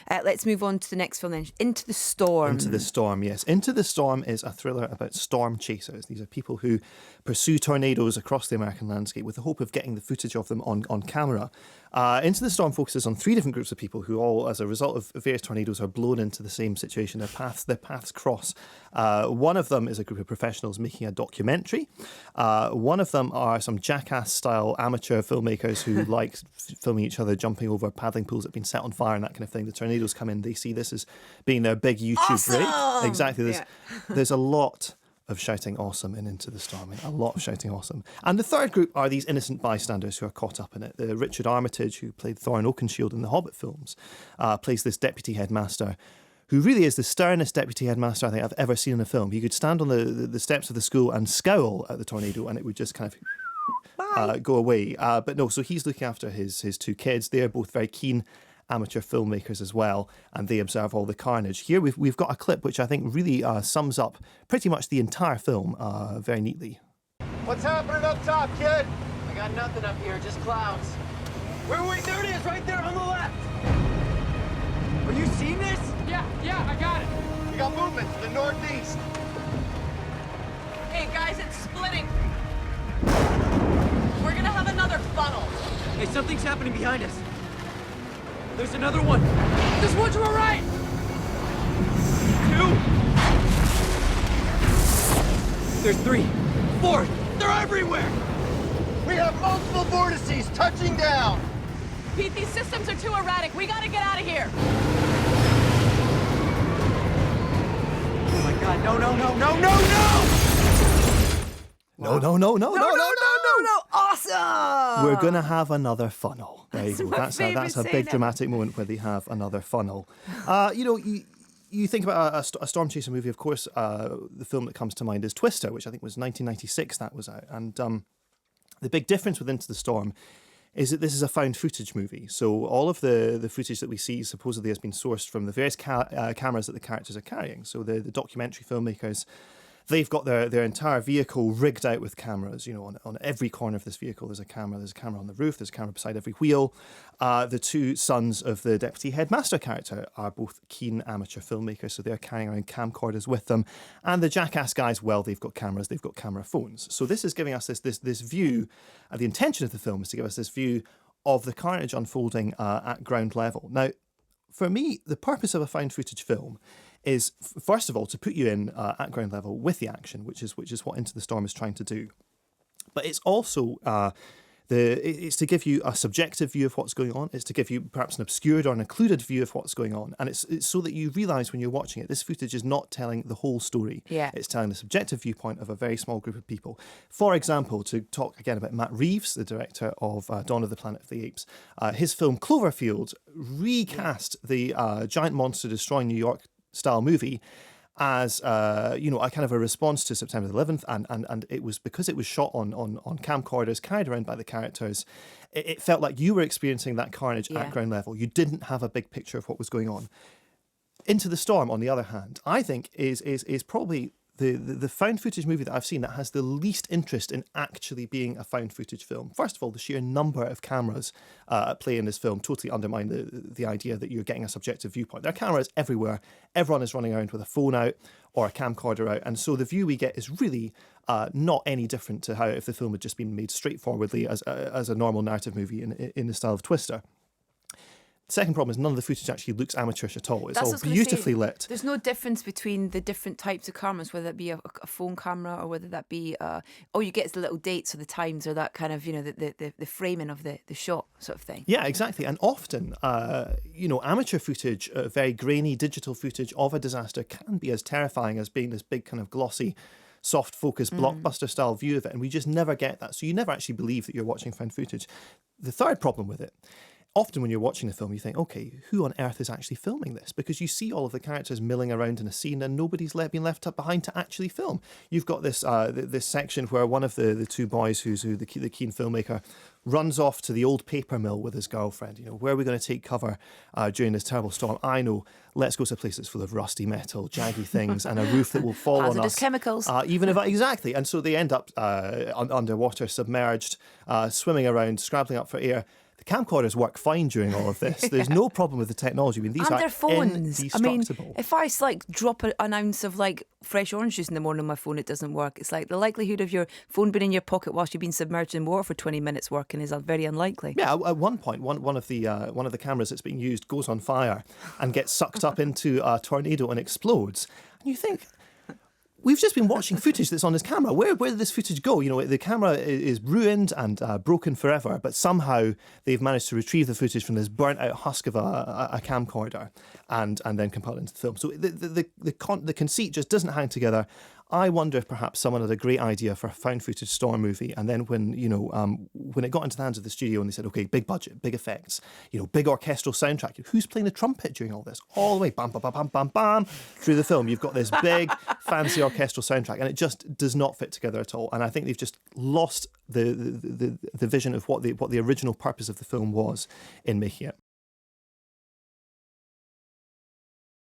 Let's move on to the next film then. Into the Storm. Into the Storm, yes. Into the Storm is a thriller about storm chasers. These are people who pursue tornadoes across the American landscape with the hope of getting the footage of them on camera. Into the Storm focuses on 3 different groups of people who all, as a result of various tornadoes, are blown into the same situation. Their paths cross. One of them is a group of professionals making a documentary. One of them are some Jackass-style amateur filmmakers who like filming each other jumping over paddling pools that have been set on fire and that kind of thing. The tornadoes come in. They see this as being their big YouTube break. Exactly. There's a lot of shouting awesome Into the Storm. A lot of shouting awesome. And the third group are these innocent bystanders who are caught up in it. Richard Armitage, who played Thorin Oakenshield in the Hobbit films, plays this deputy headmaster who really is the sternest deputy headmaster I think I've ever seen in a film. He could stand on the steps of the school and scowl at the tornado and it would just kind of go away. But no, so he's looking after his 2 kids. They're both very keen amateur filmmakers as well, and they observe all the carnage. Here we've got a clip which I think really sums up pretty much the entire film very neatly. What's happening up top, kid? I got nothing up here, just clouds. Wait, there it is, right there on the left. Are you seeing this? Yeah, I got it. We got movement to the northeast. Hey guys, it's splitting. We're gonna have another funnel. Hey, something's happening behind us. There's another one. There's one to our right. 2. There's 3. 4. They're everywhere. We have multiple vortices touching down. Pete, these systems are too erratic. We gotta get out of here. Oh my God, no. No. Awesome! We're going to have another funnel. There you go. my That's a favourite big saying dramatic moment where they have another funnel. You think about a storm chaser movie, of course, the film that comes to mind is Twister, which I think was 1996 that was out. And the big difference with Into the Storm is that this is a found footage movie. So all of the footage that we see supposedly has been sourced from the various cameras that the characters are carrying. So the documentary filmmakers, they've got their entire vehicle rigged out with cameras. On every corner of this vehicle, there's a camera. There's a camera on the roof. There's a camera beside every wheel. The 2 sons of the deputy headmaster character are both keen amateur filmmakers, so they're carrying around camcorders with them. And the Jackass guys, well, they've got cameras. They've got camera phones. So this is giving us this view. The intention of the film is to give us this view of the carnage unfolding at ground level. Now, for me, the purpose of a found footage film is, first of all, to put you in at ground level with the action, which is what Into the Storm is trying to do. But it's also it's to give you a subjective view of what's going on. It's to give you perhaps an obscured or an occluded view of what's going on. And it's so that you realise when you're watching it, this footage is not telling the whole story. Yeah. It's telling the subjective viewpoint of a very small group of people. For example, to talk again about Matt Reeves, the director of Dawn of the Planet of the Apes, his film Cloverfield recast the giant monster destroying New York style movie as a kind of a response to September the 11th, and it was because it was shot on camcorders carried around by the characters. It felt like you were experiencing that carnage at ground level. You didn't have a big picture of what was going on. Into the Storm, on the other hand, I think is probably the found footage movie that I've seen that has the least interest in actually being a found footage film. First of all, the sheer number of cameras at play in this film totally undermine the idea that you're getting a subjective viewpoint. There are cameras everywhere. Everyone is running around with a phone out or a camcorder out. And so the view we get is really not any different to how if the film had just been made straightforwardly as a normal narrative movie in the style of Twister. Second problem is none of the footage actually looks amateurish at all. It's all beautifully lit. There's no difference between the different types of cameras, whether that be a phone camera or whether that be all you get is the little dates or the times or that kind of the framing of the shot sort of thing. Yeah, exactly. And often amateur footage, very grainy digital footage of a disaster can be as terrifying as being this big kind of glossy soft focus blockbuster style view of it, and we just never get that. So you never actually believe that you're watching found footage. The third problem with it, often when you're watching a film, you think, okay, who on earth is actually filming this? Because you see all of the characters milling around in a scene and nobody's been left up behind to actually film. You've got this this section where one of the 2 boys, who's the keen filmmaker, runs off to the old paper mill with his girlfriend. Where are we going to take cover during this terrible storm? I know. Let's go to a place that's full of rusty metal, jaggy things, and a roof that will fall on us. Hazardous chemicals. Exactly. And so they end up underwater, submerged, swimming around, scrabbling up for air. The camcorders work fine during all of this. There's no problem with the technology. I mean, these And are their phones. I mean, indestructible. if I like drop an ounce of like fresh orange juice in the morning on my phone, it doesn't work. It's like the likelihood of your phone being in your pocket whilst you've been submerged in water for 20 minutes working is very unlikely. Yeah, at one point, one of the cameras that's being used goes on fire and gets sucked up into a tornado and explodes. And you think, we've just been watching footage that's on this camera. Where did this footage go? You know, the camera is ruined and broken forever, but somehow they've managed to retrieve the footage from this burnt-out husk of a camcorder and then compile it into the film. So the conceit just doesn't hang together. I wonder if perhaps someone had a great idea for a found footage storm movie, and then when it got into the hands of the studio and they said, okay, big budget, big effects, big orchestral soundtrack, who's playing the trumpet during all this? All the way, bam, bam, bam, bam, bam, bam, through the film. You've got this big, fancy orchestral soundtrack, and it just does not fit together at all. And I think they've just lost the vision of what the original purpose of the film was in making it.